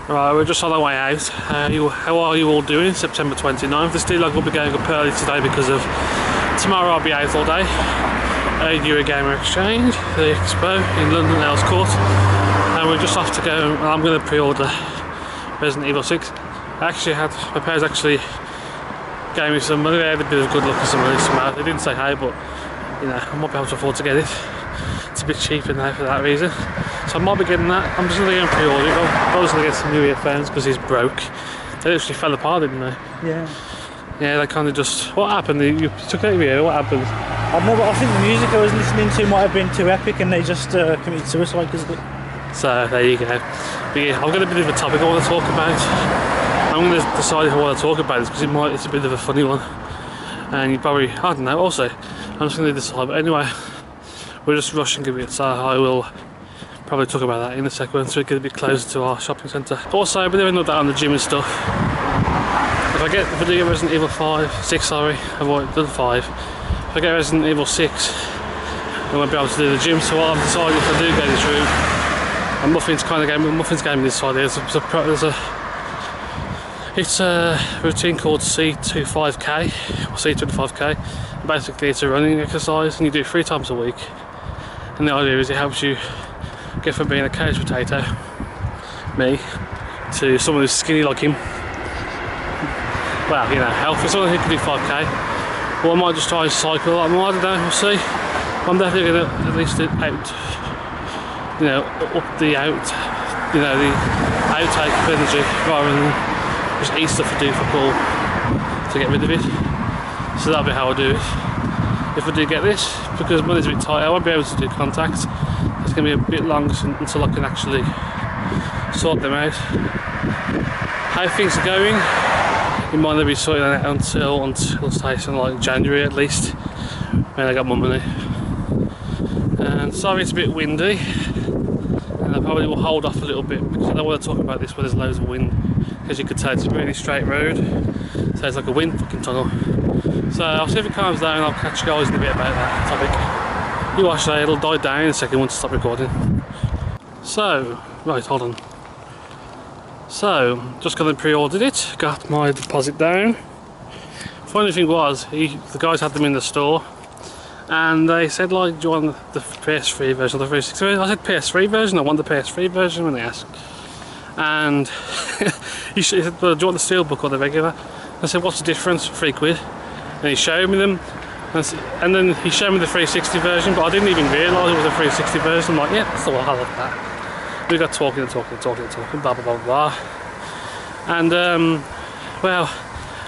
Right, we're just on our way out. How are you all doing? September 29th. The Dulayne will be going up early today because of tomorrow I'll be out all day. Euro Gamer Exchange, the Expo in London, Earls Court. And we're just off to go, and I'm going to pre-order Resident Evil 6. My parents actually gave me some money. They had a bit of good luck with some money somehow. They didn't say how, but you know, I might be able to afford to get it. It's a bit cheaper now for that reason. So I might be getting that. I'm just going to go and pre-order it. I was going to get some new earphones because he's broke. They literally fell apart, didn't they? Yeah. Yeah, they kind of just... What happened? You took out your ear, what happened? I think the music I was listening to might have been too epic and they just committed suicide because of it. So, there you go. But yeah, I've got a bit of a topic I want to talk about. I'm going to decide if I want to talk about this because it's a bit of a funny one. And you probably... I don't know, also. I'm just going to decide. But anyway, we're just rushing a bit, so I will probably talk about that in a second once we get a bit closer to our shopping centre. Also, I've been doing all that on the gym and stuff. If I do get Resident Evil 6, I've already done 5. If I get Resident Evil 6, I won't be able to do the gym. So what I've decided, if I do go this route, and Muffin's game this side here. It's a routine called C25K or C25K. Basically, it's a running exercise, and you do it 3 times a week. And the idea is it helps you get from being a couch potato, me, to someone who's skinny like him. Well, you know, healthy, someone who can do 5k. Or I might just try and cycle a lot more, I don't know, we'll see. I'm definitely going to at least up the outtake of energy rather than just eat stuff to do for cool to get rid of it. So that'll be how I do it. If I do get this, because money's a bit tight, I won't be able to do contacts. It's going to be a bit long until I can actually sort them out. How things are going, you might not be sorting that out until say something like January at least, when I got my money. And sorry it's a bit windy, and I probably will hold off a little bit because I don't want to talk about this where there's loads of wind. As you could tell, it's a really straight road, so it's like a wind fucking tunnel. So I'll see if it calms down and I'll catch you guys in a bit about that topic. You watch that, it'll die down in a second once I stop recording. So, right, hold on. So, just got and pre-ordered it, got my deposit down. Funny thing was, the guys had them in the store, and they said, like, do you want the PS3 version or the 360 version? I said PS3 version, I want the PS3 version when they asked. And he said, well, do you want the steelbook or the regular? I said, what's the difference? £3. And he showed me them, and then he showed me the 360 version, but I didn't even realise it was a 360 version. I'm like, yeah, that's the one, I love that. We got talking, blah blah blah blah. And well,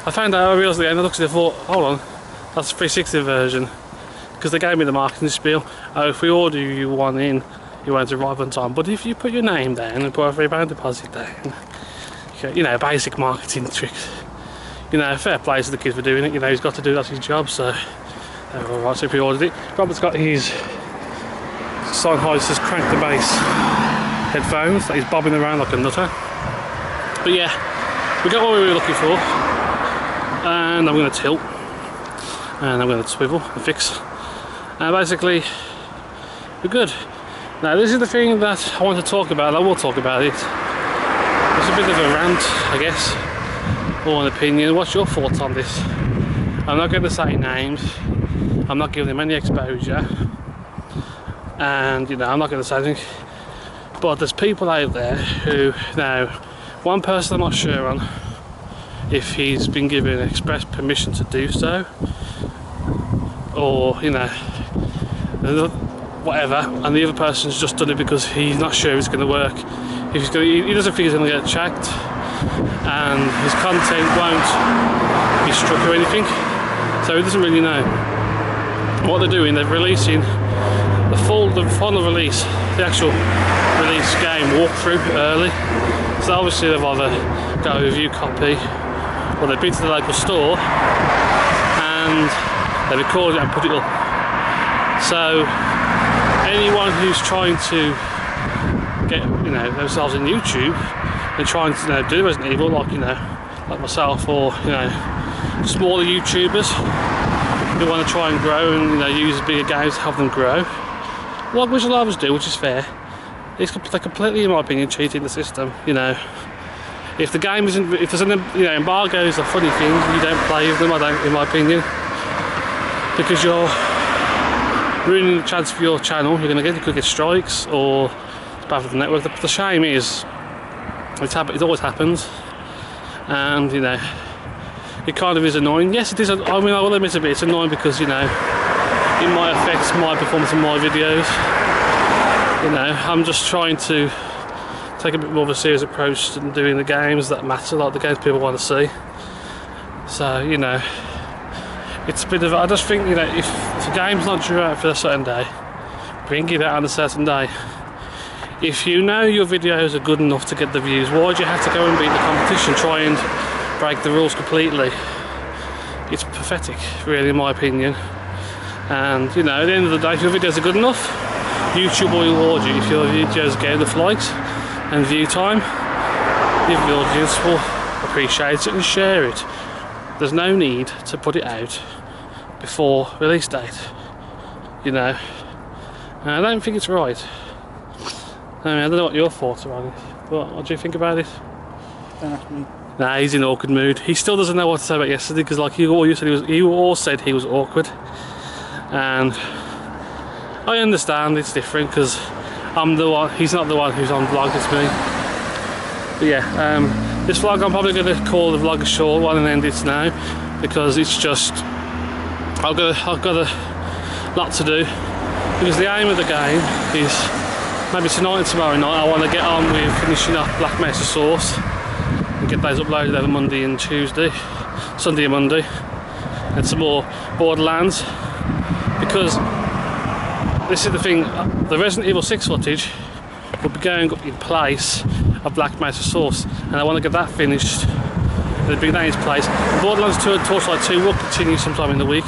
I found out, I realised at the end, I looked at it and thought, hold on, that's the 360 version. Because they gave me the marketing spiel. Oh, if we order you one in, you won't arrive on time. But if you put your name down and put a £3 deposit down, you know, basic marketing tricks. You know, fair play to the kid for doing it. You know, he's got to do, that's his job. So, alright, so if we ordered it. Robert's got his Sennheiser's Crank the Bass headphones that he's bobbing around like a nutter. But yeah, we got what we were looking for. And I'm going to tilt. And I'm going to swivel and fix. And basically, we're good. Now this is the thing that I want to talk about, and I will talk about it. It's a bit of a rant, I guess, or an opinion. What's your thoughts on this? I'm not going to say names, I'm not giving them any exposure, and you know, I'm not going to say anything, but there's people out there who, now, one person I'm not sure on if he's been given express permission to do so, or you know, whatever, and the other person's just done it because he's not sure it's going to work. If he's going, he doesn't think he's going to get checked, and his content won't be struck or anything, so he doesn't really know what they're doing. They're releasing the final release, the actual release game walkthrough early. So obviously they've either got a review copy, or they've been to the local store and they record it and put it up. So anyone who's trying to get, you know, themselves in YouTube and trying to, you know, do Resident Evil, like, you know, like myself, or you know, smaller YouTubers who want to try and grow and, you know, use bigger games to help them grow, like which a lot of us do, which is fair. It's completely, in my opinion, cheating the system, you know. If the game isn't, if there's an embargoes or funny things, you don't play with them. I don't, in my opinion, because you're ruining the chance for your channel. You could get strikes, or it's bad for the network. The shame is, it always happens, and you know, it kind of is annoying. Yes, it is. I mean, I will admit a bit. It's annoying because, you know, it might affect my performance in my videos. You know, I'm just trying to take a bit more of a serious approach to doing the games that matter, like the games people want to see. So, you know, it's a bit of, I just think, you know, if the game's not due out for a certain day, bring it out on a certain day. If you know your videos are good enough to get the views, why do you have to go and beat the competition, try and break the rules completely? It's pathetic, really, in my opinion. And, you know, at the end of the day, if your videos are good enough, YouTube will reward you. If your videos get enough likes and view time, your audience will appreciate it and share it. There's no need to put it out before release date, you know. And I don't think it's right. I mean, I don't know what your thoughts are on it, but what do you think about it? Don't ask me. Nah, he's in an awkward mood. He still doesn't know what to say about yesterday, because like you all said he was awkward, and I understand it's different because I'm the one. He's not the one who's on vlog. It's me. But yeah, this vlog I'm probably going to call the vlog a short one and end it now, because it's just I've got a lot to do, because the aim of the game is maybe tonight and tomorrow night I want to get on with finishing up Black Mesa Source and get those uploaded over Monday and Tuesday, Sunday and Monday, and some more Borderlands, because this is the thing, the Resident Evil 6 footage will be going up in place of Black Mesa Source, and I want to get that finished and bring that into place. The Borderlands 2 and Torchlight 2 will continue sometime in the week,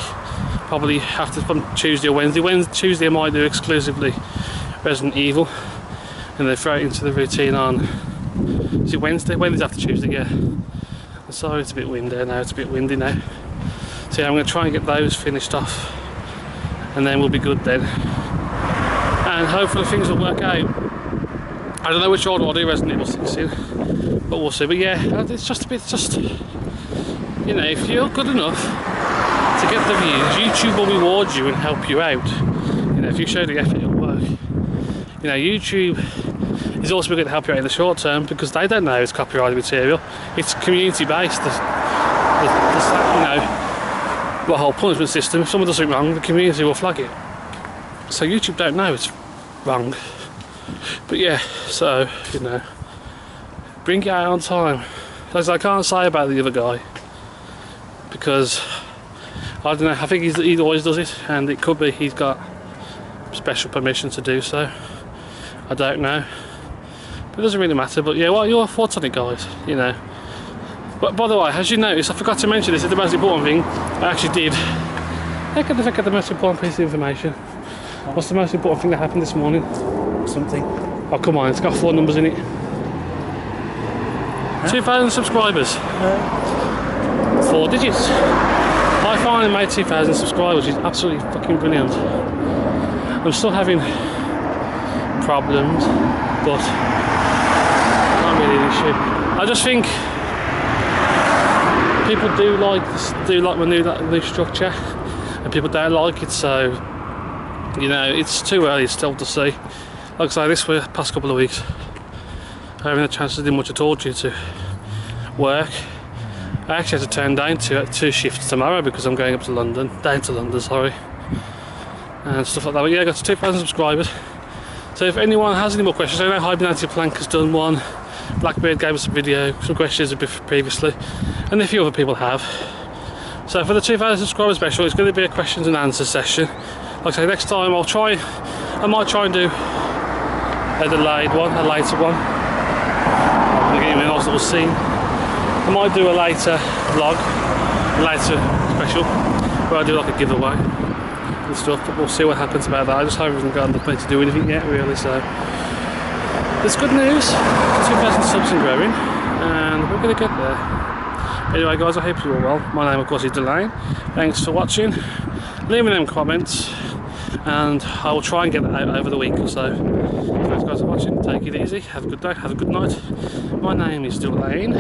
probably after from Tuesday or Wednesday. Tuesday I might do exclusively Resident Evil, and then throw it into the routine on, is it Wednesday? Wednesday after Tuesday, yeah. I'm sorry it's a bit windy now, it's a bit windy now. So yeah, I'm going to try and get those finished off, and then we'll be good then. And hopefully things will work out. I don't know which order I'll do Resident Evil 6 in, but we'll see. But yeah, it's just a bit, you know, if you're good enough to get the views, YouTube will reward you and help you out. You know, if you show the effort, it'll work. You know, YouTube is also going to help you out in the short term, because they don't know it's copyrighted material. It's community based. You know, the whole punishment system. If someone does something wrong, the community will flag it. So YouTube don't know it's wrong. But yeah, so, you know, bring it out on time. As I can't say about the other guy, because I don't know, I think he always does it, and it could be he's got special permission to do so. I don't know, but it doesn't really matter. But yeah, what are your thoughts on it, guys? You know, but by the way, as you noticed, I forgot to mention this, is the most important thing. I actually did. I can think of the most important piece of information. What's the most important thing that happened this morning? Something. Oh come on, it's got 4 numbers in it. Huh? 2,000 subscribers. 4 digits. I finally made 2,000 subscribers, which is absolutely fucking brilliant. I'm still having problems, but not really an issue. I just think people do like my new structure, and people don't like it. So, you know, it's too early still to see. Like I say, this past couple of weeks, I haven't had a chance to do much at all due to work. I actually had to turn down 2 shifts tomorrow because I'm going up to London, sorry, and stuff like that. But yeah, I got to 2,000 subscribers. So if anyone has any more questions, I know Hibernati Plank has done one, Blackbeard gave us a video, some questions a bit previously, and a few other people have. So for the 2,000 subscriber special, it's going to be a questions and answers session. Like I say, next time I might try and do a delayed one, a later one. I'm going to give you a nice little scene. I might do a later vlog, a later special, where I do like a giveaway and stuff, but we'll see what happens about that. I just haven't got enough money to do anything yet, really, so there's good news. 2,000 subs and growing, and we're going to get there. Anyway guys, I hope you're all well. My name of course is Dulayne. Thanks for watching. Leave me them comments, and I will try and get it out over the week or so. guys for watching. Take it easy. Have a good day. Have a good night. My name is Dulayne,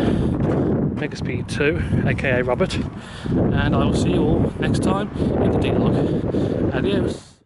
Megaspeed 2, aka Robert, and I will see you all next time in the D-Log. Adios.